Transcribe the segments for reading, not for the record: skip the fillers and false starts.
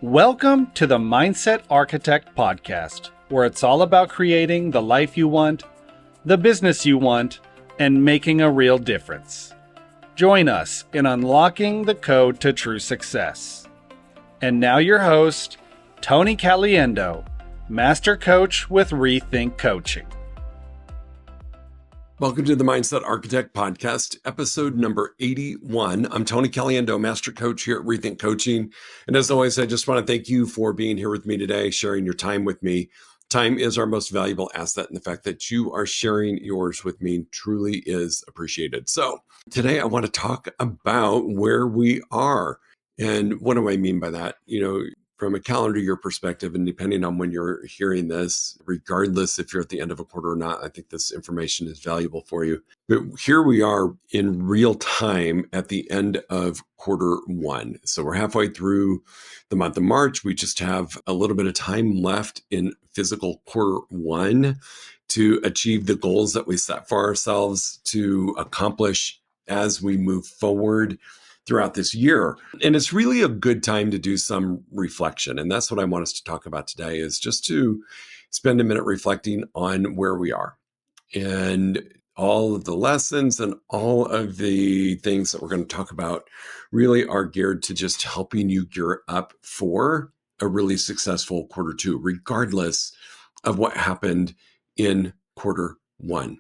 Welcome to the Mindset Architect podcast, where it's all about creating the life you want, the business you want, and making a real difference. Join us in unlocking the code to true success. And now your host, Tony Caliendo, Master Coach with Rethink Coaching. Welcome to the Mindset Architect podcast, episode number 81. I'm Tony Caliendo, Master Coach here at Rethink Coaching. And as always, I just want to thank you for being here with me today, sharing your time with me. Time is our most valuable asset, and the fact that you are sharing yours with me truly is appreciated. So today I want to talk about where we are. And what do I mean by that? From a calendar year perspective, and depending on when you're hearing this, regardless if you're at the end of a quarter or not, I think this information is valuable for you. But here we are in real time at the end of quarter one. So we're halfway through the month of March. We just have a little bit of time left in physical quarter one to achieve the goals that we set for ourselves to accomplish as we move forward throughout this year. And it's really a good time to do some reflection. And that's what I want us to talk about today, is just to spend a minute reflecting on where we are and all of the lessons and all of the things that we're going to talk about really are geared to just helping you gear up for a really successful quarter two, regardless of what happened in quarter one.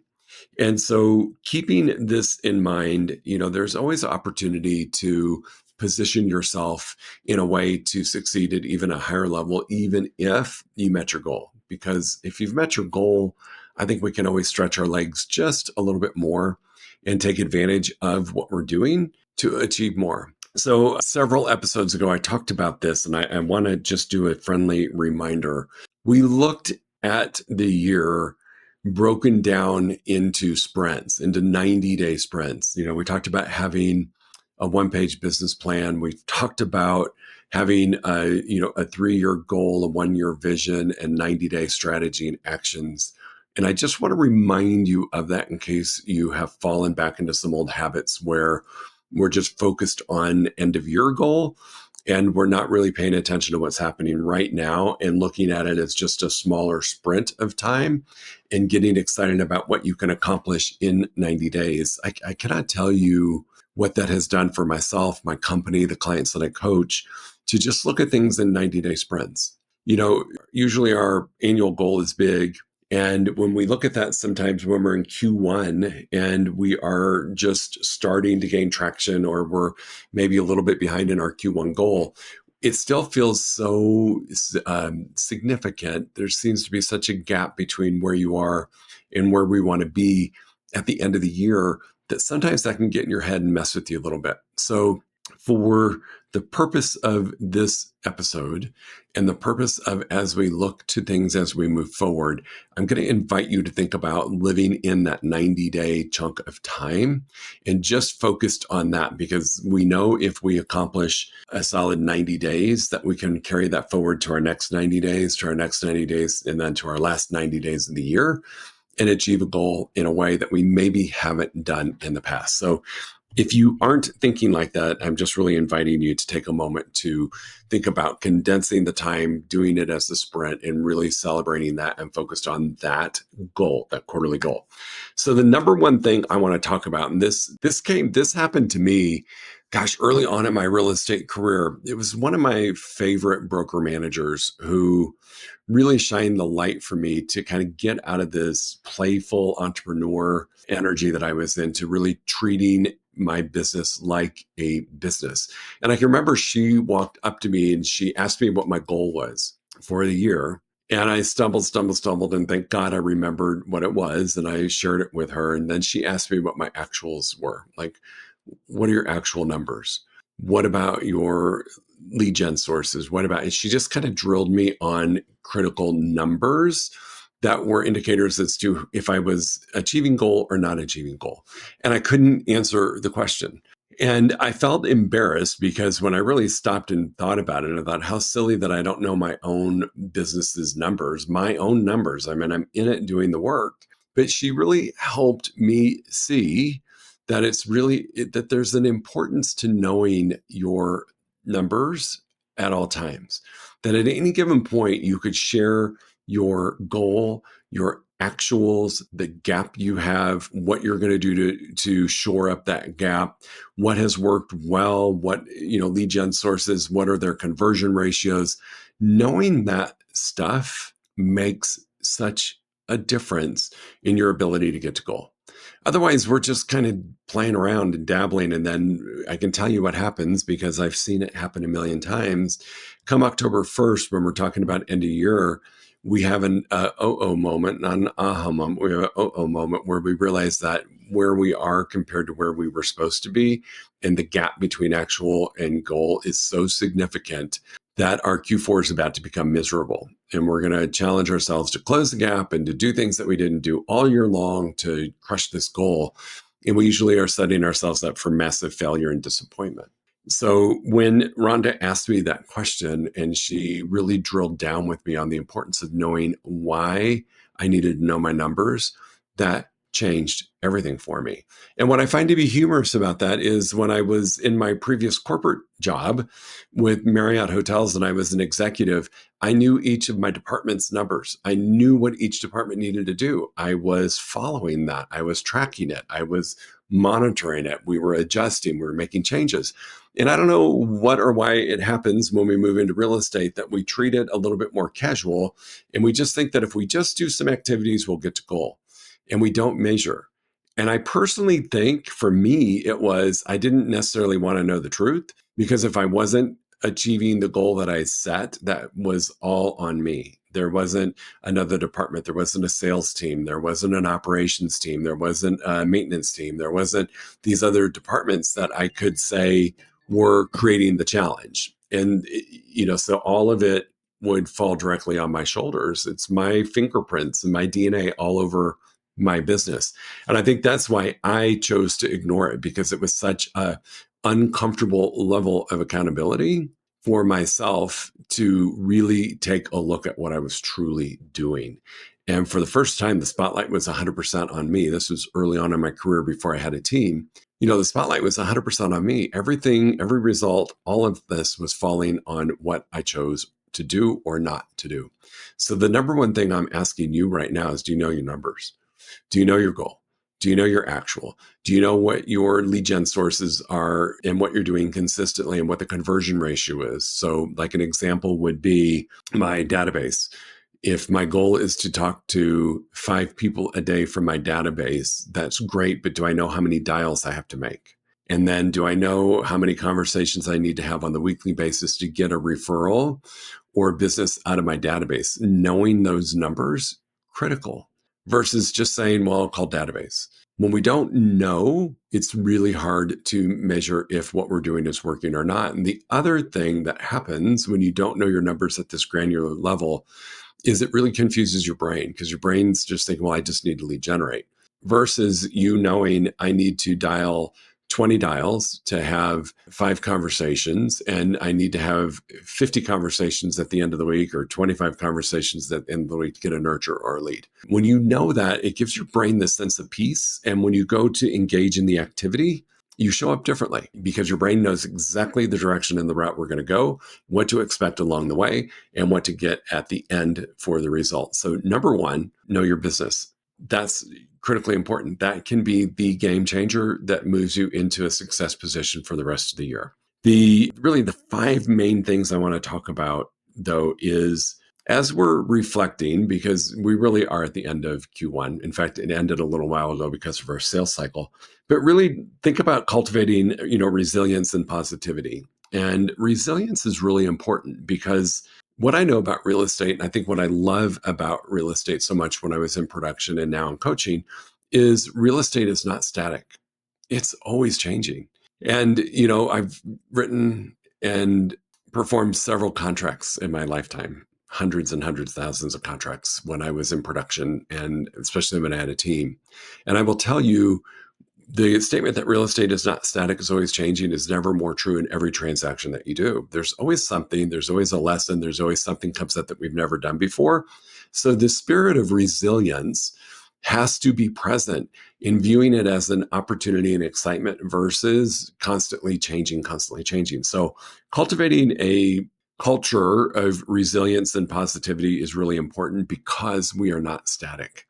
And so keeping this in mind, there's always opportunity to position yourself in a way to succeed at even a higher level, even if you met your goal. Because if you've met your goal, I think we can always stretch our legs just a little bit more and take advantage of what we're doing to achieve more. So several episodes ago, I talked about this, and I want to just do a friendly reminder. We looked at the year broken down into sprints, into 90-day sprints. We talked about having a one-page business plan. We've talked about having a 3-year goal, a 1-year vision, and 90-day strategy and actions. And I just want to remind you of that in case you have fallen back into some old habits where we're just focused on end of year goal and we're not really paying attention to what's happening right now and looking at it as just a smaller sprint of time and getting excited about what you can accomplish in 90 days. I cannot tell you what that has done for myself, my company, the clients that I coach, to just look at things in 90-day sprints. Usually our annual goal is big. And when we look at that, sometimes when we're in Q1 and we are just starting to gain traction, or we're maybe a little bit behind in our Q1 goal, it still feels so significant. There seems to be such a gap between where you are and where we want to be at the end of the year that sometimes that can get in your head and mess with you a little bit. So for the purpose of this episode and the purpose of as we look to things as we move forward, I'm going to invite you to think about living in that 90-day chunk of time and just focused on that, because we know if we accomplish a solid 90 days that we can carry that forward to our next 90 days, to our next 90 days, and then to our last 90 days of the year and achieve a goal in a way that we maybe haven't done in the past. So if you aren't thinking like that, I'm just really inviting you to take a moment to think about condensing the time, doing it as a sprint, and really celebrating that and focused on that goal, that quarterly goal. So the number one thing I want to talk about, and this happened to me, early on in my real estate career. It was one of my favorite broker managers who really shined the light for me to kind of get out of this playful entrepreneur energy that I was in, to really treating my business like a business. And I can remember she walked up to me and she asked me what my goal was for the year. And I stumbled, and thank God I remembered what it was. And I shared it with her. And then she asked me what my actuals were. Like, what are your actual numbers? What about your lead gen sources? And she just kind of drilled me on critical numbers that were indicators as to if I was achieving goal or not achieving goal. And I couldn't answer the question. And I felt embarrassed, because when I really stopped and thought about it, I thought, how silly that I don't know my own business's numbers, my own numbers. I mean, I'm in it doing the work. But she really helped me see that that there's an importance to knowing your numbers at all times. That at any given point, you could share your goal, your actuals, the gap you have, what you're going to do to shore up that gap, what has worked well, what, lead gen sources, what are their conversion ratios. Knowing that stuff makes such a difference in your ability to get to goal. Otherwise, we're just kind of playing around and dabbling. And then I can tell you what happens because I've seen it happen a million times. Come October 1st, when we're talking about end of year, we have an oh moment, not an aha moment. We have an oh moment where we realize that where we are compared to where we were supposed to be, and the gap between actual and goal is so significant that our Q4 is about to become miserable. And we're going to challenge ourselves to close the gap and to do things that we didn't do all year long to crush this goal. And we usually are setting ourselves up for massive failure and disappointment. So when Rhonda asked me that question, and she really drilled down with me on the importance of knowing why I needed to know my numbers, that changed everything for me. And what I find to be humorous about that is when I was in my previous corporate job with Marriott Hotels and I was an executive, I knew each of my department's numbers. I knew what each department needed to do. I was following that. I was tracking it. I was monitoring it. We were adjusting. We were making changes. And I don't know what or why it happens when we move into real estate that we treat it a little bit more casual. And we just think that if we just do some activities, we'll get to goal. And we don't measure. And I personally think for me, I didn't necessarily want to know the truth, because if I wasn't achieving the goal that I set, that was all on me. There wasn't another department. There wasn't a sales team. There wasn't an operations team. There wasn't a maintenance team. There wasn't these other departments that I could say were creating the challenge. And, so all of it would fall directly on my shoulders. It's my fingerprints and my DNA all over my business. And I think that's why I chose to ignore it, because it was such a uncomfortable level of accountability for myself to really take a look at what I was truly doing. And for the first time, the spotlight was 100% on me. This was early on in my career before I had a team. The spotlight was 100% on me. Everything, every result, all of this was falling on what I chose to do or not to do. So the number one thing I'm asking you right now is, do you know your numbers? Do you know your goal? Do you know your actual? Do you know what your lead gen sources are and what you're doing consistently and what the conversion ratio is? So like an example would be my database. If my goal is to talk to 5 people a day from my database, that's great. But do I know how many dials I have to make? And then do I know how many conversations I need to have on the weekly basis to get a referral or business out of my database? Knowing those numbers, critical. Versus just saying, well, I'll call database. When we don't know, it's really hard to measure if what we're doing is working or not. And the other thing that happens when you don't know your numbers at this granular level is it really confuses your brain, because your brain's just thinking, well, I just need to lead generate. Versus you knowing I need to dial 20 dials to have 5 conversations, and I need to have 50 conversations at the end of the week, or 25 conversations at the end of the week to get a nurture or a lead. When you know that, it gives your brain this sense of peace. And when you go to engage in the activity, you show up differently, because your brain knows exactly the direction and the route we're going to go, what to expect along the way, and what to get at the end for the result. So number one, know your business. That's critically important. That can be the game changer that moves you into a success position for the rest of the year. The 5 main things I want to talk about, though, is as we're reflecting, because we really are at the end of Q1. In fact, it ended a little while ago because of our sales cycle. But really think about cultivating, resilience and positivity. And resilience is really important, because what I know about real estate, and I think what I love about real estate so much when I was in production and now in coaching, is real estate is not static. It's always changing. And, I've written and performed several contracts in my lifetime, hundreds and hundreds, thousands of contracts when I was in production, and especially when I had a team. And I will tell you, the statement that real estate is not static, is always changing, is never more true in every transaction that you do. There's always something, there's always a lesson, there's always something comes up that we've never done before. So the spirit of resilience has to be present in viewing it as an opportunity and excitement versus constantly changing. So cultivating a culture of resilience and positivity is really important because we are not static.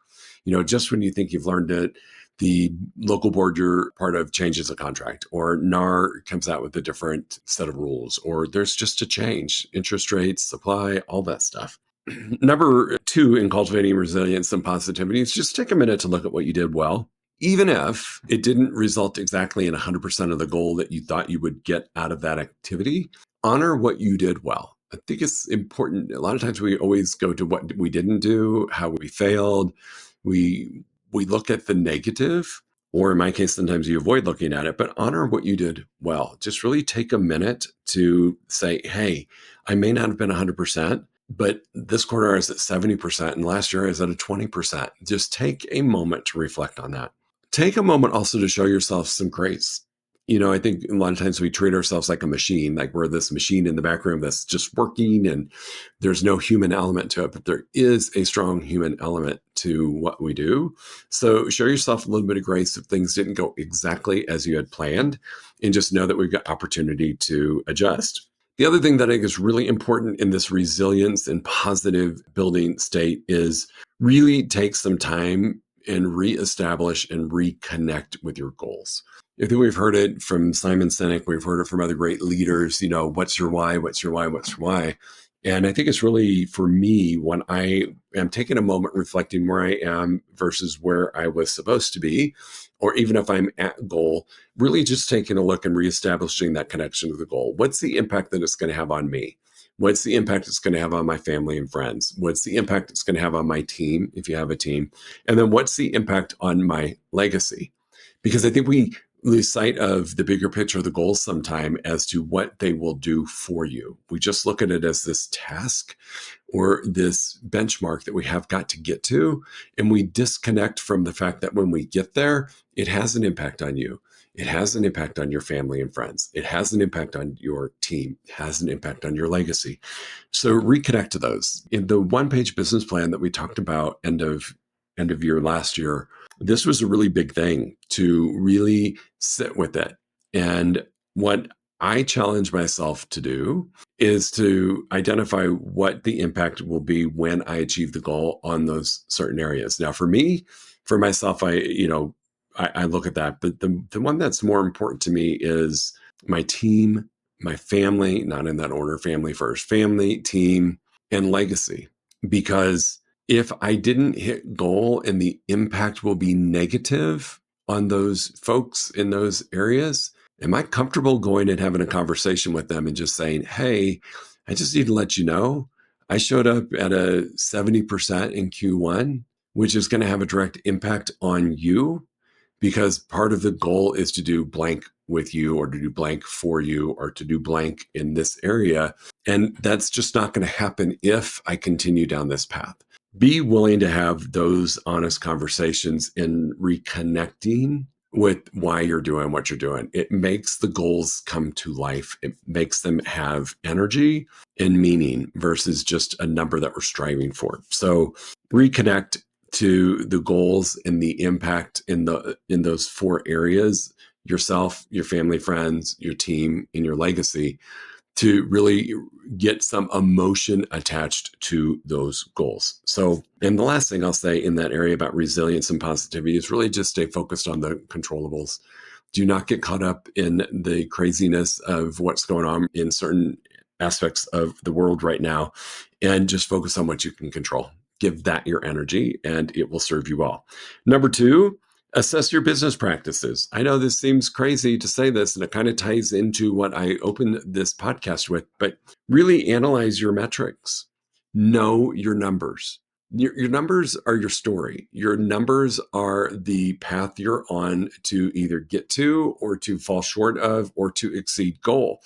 Just when you think you've learned it, the local board you're part of changes a contract, or NAR comes out with a different set of rules, or there's just a change, interest rates, supply, all that stuff. Number two in cultivating resilience and positivity is just take a minute to look at what you did well. Even if it didn't result exactly in 100% of the goal that you thought you would get out of that activity, honor what you did well. I think it's important. A lot of times we always go to what we didn't do, how we failed. We look at the negative, or in my case, sometimes you avoid looking at it, but honor what you did well. Just really take a minute to say, hey, I may not have been 100%, but this quarter I was at 70%, and last year I was at a 20%. Just take a moment to reflect on that. Take a moment also to show yourself some grace. I think a lot of times we treat ourselves like a machine, like we're this machine in the back room that's just working and there's no human element to it, but there is a strong human element to what we do. So show yourself a little bit of grace if things didn't go exactly as you had planned, and just know that we've got opportunity to adjust. The other thing that I think is really important in this resilience and positive building state is really take some time and reestablish and reconnect with your goals. I think we've heard it from Simon Sinek. We've heard it from other great leaders. What's your why? What's your why? What's your why? And I think it's really, for me, when I am taking a moment reflecting where I am versus where I was supposed to be, or even if I'm at goal, really just taking a look and reestablishing that connection to the goal. What's the impact that it's going to have on me? What's the impact it's going to have on my family and friends? What's the impact it's going to have on my team, if you have a team? And then what's the impact on my legacy? Because I think we lose sight of the bigger picture of the goals sometime as to what they will do for you. We just look at it as this task or this benchmark that we have got to get to, and we disconnect from the fact that when we get there, it has an impact on you. It has an impact on your family and friends. It has an impact on your team. It has an impact on your legacy. So reconnect to those. In the one-page business plan that we talked about end of year last year, this was a really big thing to really sit with it. And what I challenge myself to do is to identify what the impact will be when I achieve the goal on those certain areas. Now, for myself, I look at that, but the one that's more important to me is my team, my family, not in that order, family first, family, team, and legacy. Because if I didn't hit goal and the impact will be negative on those folks in those areas, am I comfortable going and having a conversation with them and just saying, hey, I just need to let you know, I showed up at a 70% in Q1, which is going to have a direct impact on you, because part of the goal is to do blank with you, or to do blank for you, or to do blank in this area. And that's just not going to happen if I continue down this path. Be willing to have those honest conversations in reconnecting with why you're doing what you're doing. It makes the goals come to life. It makes them have energy and meaning versus just a number that we're striving for. So reconnect to the goals and the impact in those four areas: yourself, your family, friends, your team, and your legacy, to really get some emotion attached to those goals. So, and the last thing I'll say in that area about resilience and positivity is really just stay focused on the controllables. Do not get caught up in the craziness of what's going on in certain aspects of the world right now, and just focus on what you can control. Give that your energy, and it will serve you well. Number two, assess your business practices. I know this seems crazy to say this, and it kind of ties into what I opened this podcast with, but really analyze your metrics. Know your numbers. Your numbers are your story. Your numbers are the path you're on to either get to, or to fall short of, or to exceed goal.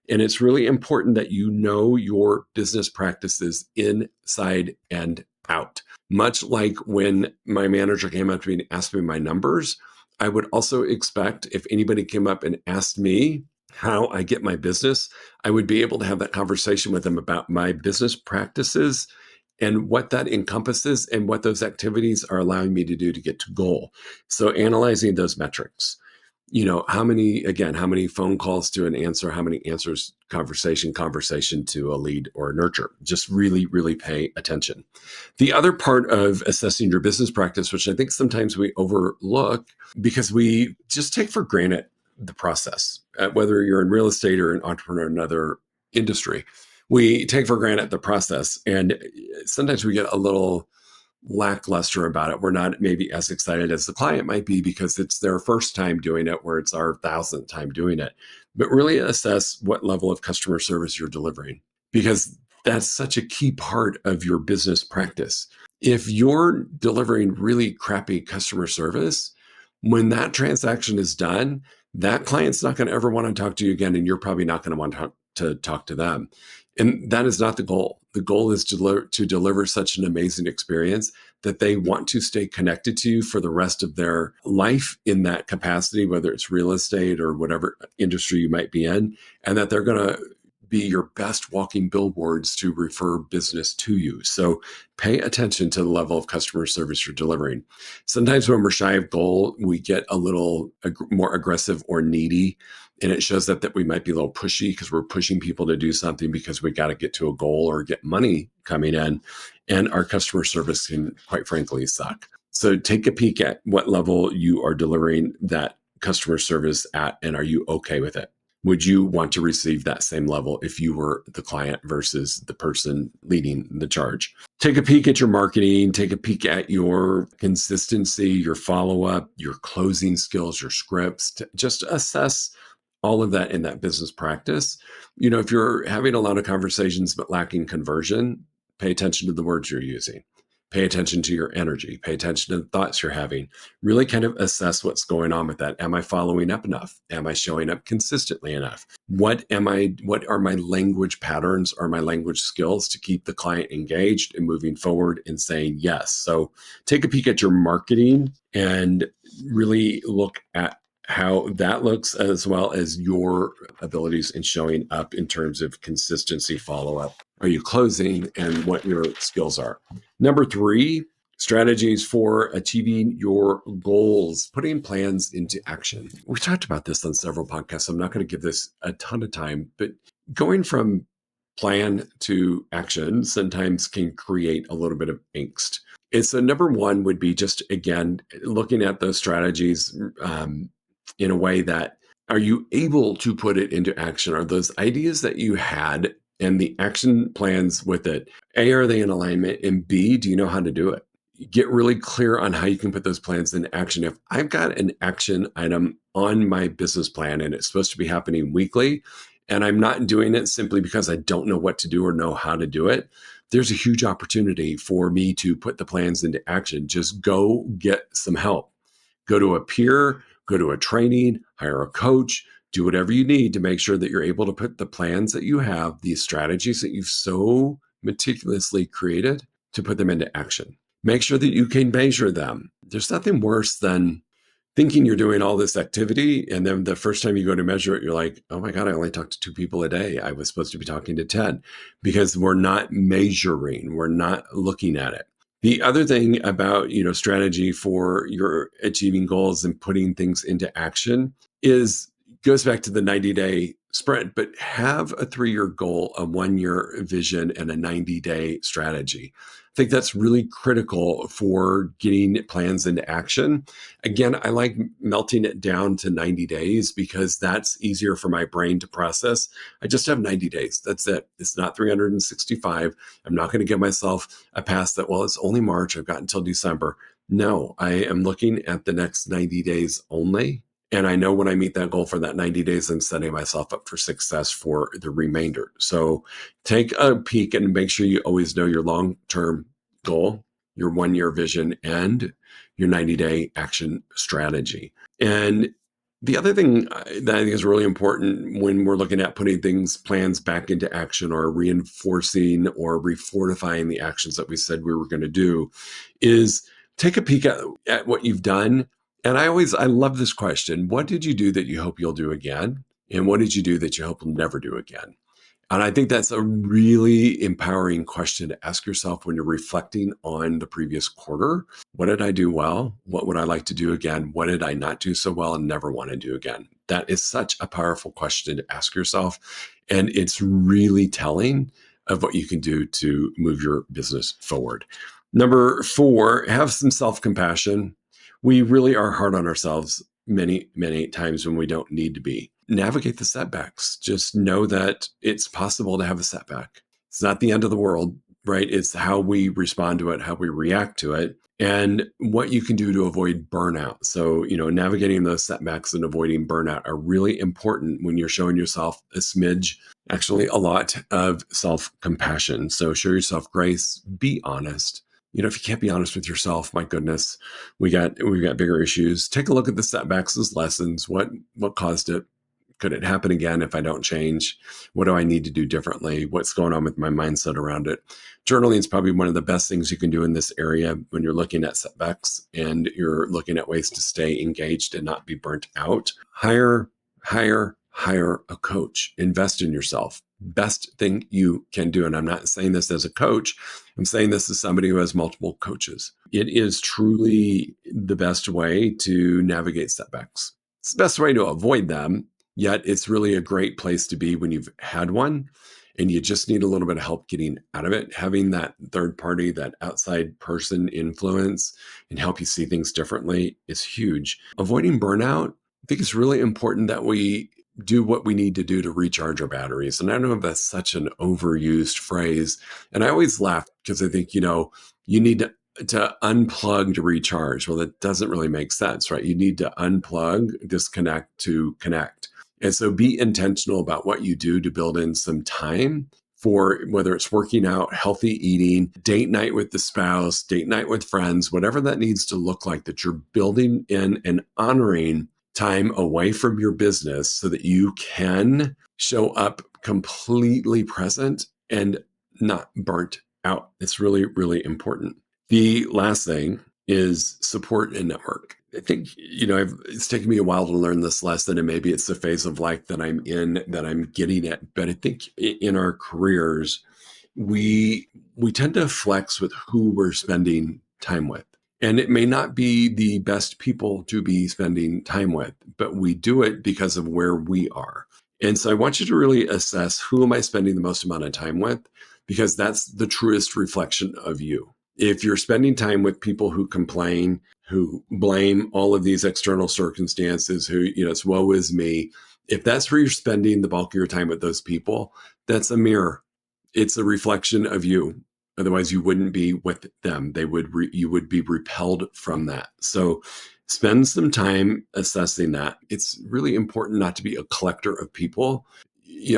And it's really important that you know your business practices inside and out. Much like when my manager came up to me and asked me my numbers, I would also expect if anybody came up and asked me how I get my business, I would be able to have that conversation with them about my business practices and what that encompasses and what those activities are allowing me to do to get to goal. So analyzing those metrics. how many phone calls to an answer, how many answers, conversation to a lead or a nurture. Just really, really pay attention. The other part of assessing your business practice, which I think sometimes we overlook because we just take for granted the process, whether you're in real estate or an entrepreneur in another industry, we take for granted the process. And sometimes we get a little lackluster about it. We're not maybe as excited as the client might be because it's their first time doing it, where it's our thousandth time doing it. But really assess what level of customer service you're delivering, because that's such a key part of your business practice. If you're delivering really crappy customer service, when that transaction is done, that client's not going to ever want to talk to you again, and you're probably not going to want to talk to them. And that is not the goal. The goal is to deliver such an amazing experience that they want to stay connected to you for the rest of their life in that capacity, whether it's real estate or whatever industry you might be in, and that they're going to be your best walking billboards to refer business to you. So pay attention to the level of customer service you're delivering. Sometimes when we're shy of goal, we get a little more aggressive or needy. And it shows that we might be a little pushy because we're pushing people to do something because we got to get to a goal or get money coming in. And our customer service can, quite frankly, suck. So take a peek at what level you are delivering that customer service at, and are you okay with it? Would you want to receive that same level if you were the client versus the person leading the charge? Take a peek at your marketing, take a peek at your consistency, your follow-up, your closing skills, your scripts. Just assess all of that in that business practice. If you're having a lot of conversations but lacking conversion, pay attention to the words you're using. Pay attention to your energy. Pay attention to the thoughts you're having. Really kind of assess what's going on with that. Am I following up enough? Am I showing up consistently enough? What are my language patterns or my language skills to keep the client engaged and moving forward and saying yes? So take a peek at your marketing and really look at how that looks, as well as your abilities in showing up in terms of consistency, follow-up. Are you closing, and what your skills are? Number 3, strategies for achieving your goals, putting plans into action. We talked about this on several podcasts. I'm not going to give this a ton of time, but going from plan to action sometimes can create a little bit of angst. And so number 1 would be just, again, looking at those strategies in a way that, are you able to put it into action? Are those ideas that you had and the action plans with it, A, are they in alignment? And B, do you know how to do it? Get really clear on how you can put those plans into action. If I've got an action item on my business plan and it's supposed to be happening weekly, and I'm not doing it simply because I don't know what to do or know how to do it, there's a huge opportunity for me to put the plans into action. Just go get some help. Go to a peer, go to a training, hire a coach, do whatever you need to make sure that you're able to put the plans that you have, these strategies that you've so meticulously created, to put them into action. Make sure that you can measure them. There's nothing worse than thinking you're doing all this activity, and then the first time you go to measure it, you're like, oh my God, I only talked to 2 people a day. I was supposed to be talking to 10, because we're not measuring, we're not looking at it. The other thing about, strategy for your achieving goals and putting things into action goes back to the 90-day sprint, but have a 3-year goal, a 1-year vision, and a 90-day strategy. I think that's really critical for getting plans into action. Again, I like melting it down to 90 days because that's easier for my brain to process. I just have 90 days. That's it. It's not 365. I'm not going to give myself a pass that, well, it's only March. I've got until December. No, I am looking at the next 90 days only. And I know when I meet that goal for that 90 days, I'm setting myself up for success for the remainder. So take a peek and make sure you always know your long-term goal, your 1-year vision, and your 90-day action strategy. And the other thing that I think is really important when we're looking at putting plans back into action, or reinforcing or refortifying the actions that we said we were going to do, is take a peek at what you've done. And I love this question. What did you do that you hope you'll do again? And what did you do that you hope you'll never do again? And I think that's a really empowering question to ask yourself when you're reflecting on the previous quarter. What did I do well? What would I like to do again? What did I not do so well and never want to do again? That is such a powerful question to ask yourself. And it's really telling of what you can do to move your business forward. Number 4, have some self-compassion. We really are hard on ourselves many, many times when we don't need to be. Navigate the setbacks. Just know that it's possible to have a setback. It's not the end of the world, right? It's how we respond to it, how we react to it, and what you can do to avoid burnout. So, navigating those setbacks and avoiding burnout are really important when you're showing yourself a smidge, actually a lot of self-compassion. So show yourself grace, be honest. If you can't be honest with yourself, my goodness, we've got bigger issues. Take a look at the setbacks as lessons. What caused it? Could it happen again if I don't change? What do I need to do differently? What's going on with my mindset around it? Journaling is probably one of the best things you can do in this area when you're looking at setbacks and you're looking at ways to stay engaged and not be burnt out. Hire a coach. Invest in yourself. Best thing you can do. And I'm not saying this as a coach. I'm saying this as somebody who has multiple coaches. It is truly the best way to navigate setbacks. It's the best way to avoid them. Yet it's really a great place to be when you've had one and you just need a little bit of help getting out of it. Having that third party, that outside person influence and help you see things differently is huge. Avoiding burnout, I think it's really important that we do what we need to do to recharge our batteries. And I know that's such an overused phrase. And I always laugh because I think, you need to unplug to recharge. Well, that doesn't really make sense, right? You need to unplug, disconnect to connect. And so be intentional about what you do to build in some time for whether it's working out, healthy eating, date night with the spouse, date night with friends, whatever that needs to look like, that you're building in and honoring time away from your business so that you can show up completely present and not burnt out. It's really, really important. The last thing is support and network. I think, it's taken me a while to learn this lesson, and maybe it's the phase of life that I'm in that I'm getting it. But I think in our careers, we tend to flex with who we're spending time with. And it may not be the best people to be spending time with, but we do it because of where we are. And so I want you to really assess, who am I spending the most amount of time with? Because that's the truest reflection of you. If you're spending time with people who complain, who blame all of these external circumstances, who, it's woe is me, if that's where you're spending the bulk of your time with those people, that's a mirror. It's a reflection of you. Otherwise, you wouldn't be with them. You would be repelled from that. So spend some time assessing that. It's really important not to be a collector of people.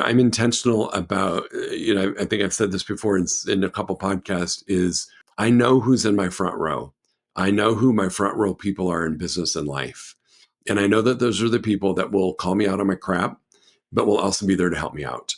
I'm intentional about, I think I've said this before in a couple podcasts, is I know who's in my front row. I know who my front row people are in business and life. And I know that those are the people that will call me out on my crap, but will also be there to help me out.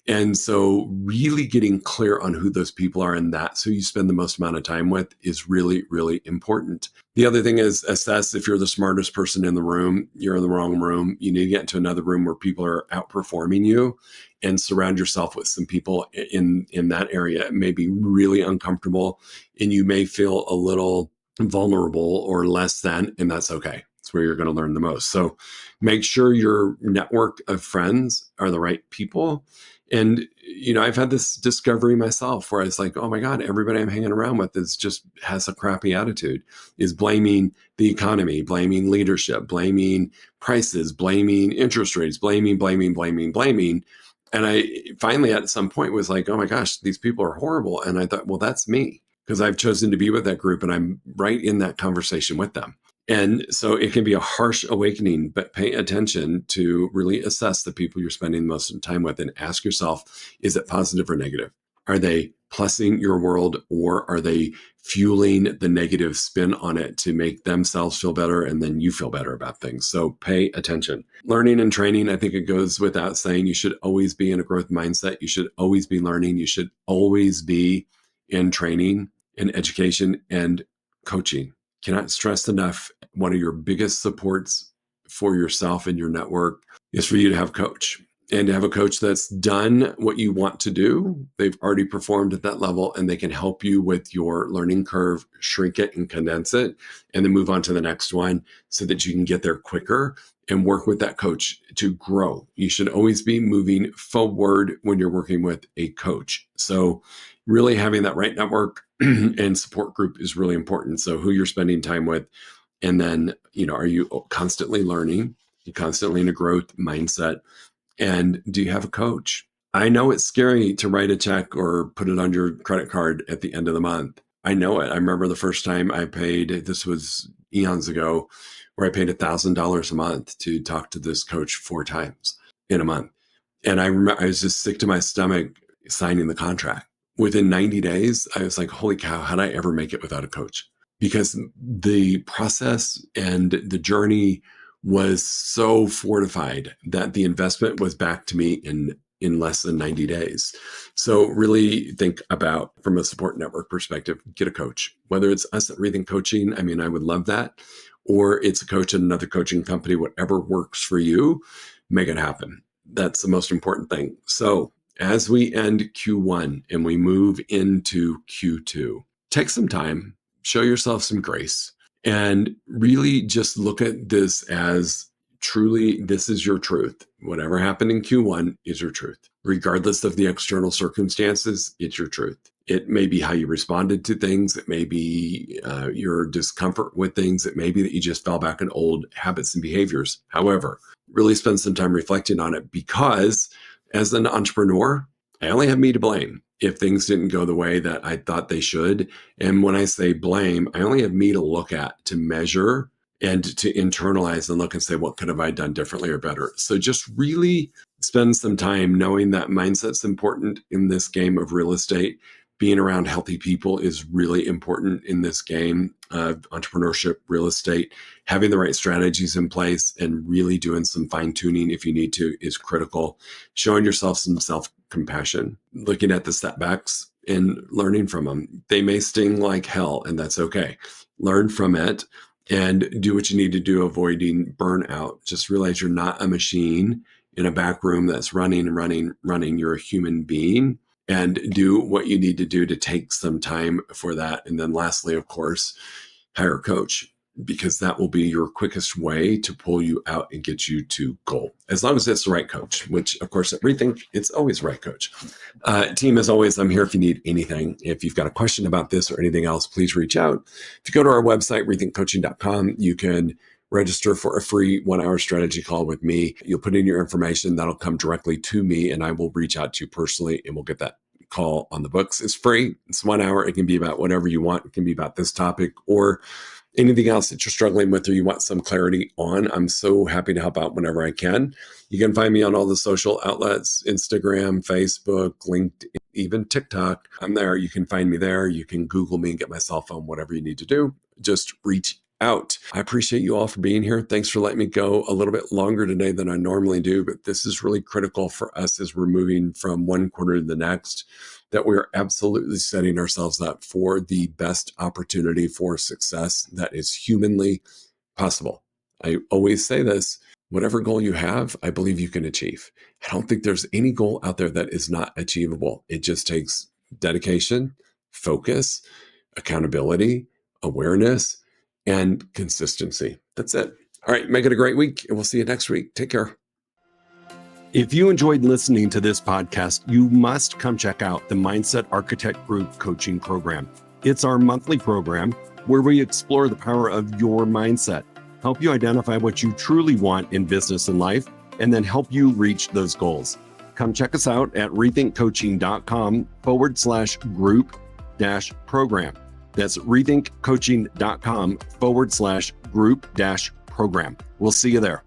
And so really getting clear on who those people are, and that's who you spend the most amount of time with, is really, really important. The other thing is assess if you're the smartest person in the room. You're in the wrong room. You need to get into another room where people are outperforming you, and surround yourself with some people in that area. It may be really uncomfortable and you may feel a little vulnerable or less than, and that's okay. It's where you're going to learn the most. So make sure your network of friends are the right people. And, I've had this discovery myself where it's like, oh my God, everybody I'm hanging around with has a crappy attitude, is blaming the economy, blaming leadership, blaming prices, blaming interest rates, blaming. And I finally at some point was like, oh my gosh, these people are horrible. And I thought, well, that's me, because I've chosen to be with that group and I'm right in that conversation with them. And so it can be a harsh awakening, but pay attention to really assess the people you're spending most of the time with and ask yourself, is it positive or negative? Are they plussing your world, or are they fueling the negative spin on it to make themselves feel better and then you feel better about things? So pay attention. Learning and training, I think it goes without saying, you should always be in a growth mindset. You should always be learning. You should always be in training and education and coaching. Cannot stress enough, one of your biggest supports for yourself and your network is for you to have a coach. and to have a coach that's done what you want to do. They've already performed at that level, and they can help you with your learning curve, shrink it and condense it, and then move on to the next one so that you can get there quicker and work with that coach to grow. You should always be moving forward when you're working with a coach. So really having that right network and support group is really important. So who you're spending time with, and then, are you constantly learning? You constantly in a growth mindset? And do you have a coach? I know it's scary to write a check or put it on your credit card at the end of the month. I know it. I remember the first time I paid, this was eons ago, where I paid $1,000 a month to talk to this coach 4 times in a month. And I remember I was just sick to my stomach signing the contract. Within 90 days, I was like, holy cow, how'd I ever make it without a coach? Because the process and the journey was so fortified that the investment was back to me in less than 90 days. So really think about, from a support network perspective, get a coach, whether it's us at Rethink Coaching. I mean, I would love that. Or it's a coach at another coaching company, whatever works for you, make it happen. That's the most important thing. So as we end Q1 and we move into Q2, take some time, show yourself some grace, and really just look at this as truly, this is your truth. Whatever happened in Q1 is your truth. Regardless of the external circumstances, it's your truth. It may be how you responded to things. It may be your discomfort with things. It may be that you just fell back in old habits and behaviors. However, really spend some time reflecting on it, because as an entrepreneur, I only have me to blame if things didn't go the way that I thought they should. And when I say blame, I only have me to look at, to measure, and to internalize and look and say, what could have I done differently or better? So just really spend some time knowing that mindset's important in this game of real estate. Being around healthy people is really important in this game of entrepreneurship, real estate. Having the right strategies in place and really doing some fine tuning if you need to is critical. Showing yourself some self-compassion, looking at the setbacks and learning from them. They may sting like hell, and that's okay. Learn from it and do what you need to do, avoiding burnout. Just realize you're not a machine in a back room that's running. You're a human being, and do what you need to do to take some time for that. And then lastly, of course, hire a coach, because that will be your quickest way to pull you out and get you to goal. As long as it's the right coach, which of course at Rethink, it's always the right coach. Team, as always, I'm here if you need anything. If you've got a question about this or anything else, please reach out. If you go to our website, rethinkcoaching.com, you can register for a free 1-hour strategy call with me. You'll put in your information. That'll come directly to me, and I will reach out to you personally, and we'll get that call on the books. It's free. It's 1 hour. It can be about whatever you want. It can be about this topic or anything else that you're struggling with or you want some clarity on. I'm so happy to help out whenever I can. You can find me on all the social outlets, Instagram, Facebook, LinkedIn, even TikTok. I'm there. You can find me there. You can Google me and get my cell phone, whatever you need to do. Just reach out. I appreciate you all for being here. Thanks for letting me go a little bit longer today than I normally do, but this is really critical for us as we're moving from one quarter to the next, that we are absolutely setting ourselves up for the best opportunity for success that is humanly possible. I always say this, whatever goal you have, I believe you can achieve. I don't think there's any goal out there that is not achievable. It just takes dedication, focus, accountability, awareness, and consistency. That's it. All right, make it a great week, and we'll see you next week. Take care. If you enjoyed listening to this podcast, you must come check out the Mindset Architect Group Coaching Program. It's our monthly program where we explore the power of your mindset, help you identify what you truly want in business and life, and then help you reach those goals. Come check us out at rethinkcoaching.com/group-program. That's rethinkcoaching.com/group-program. We'll see you there.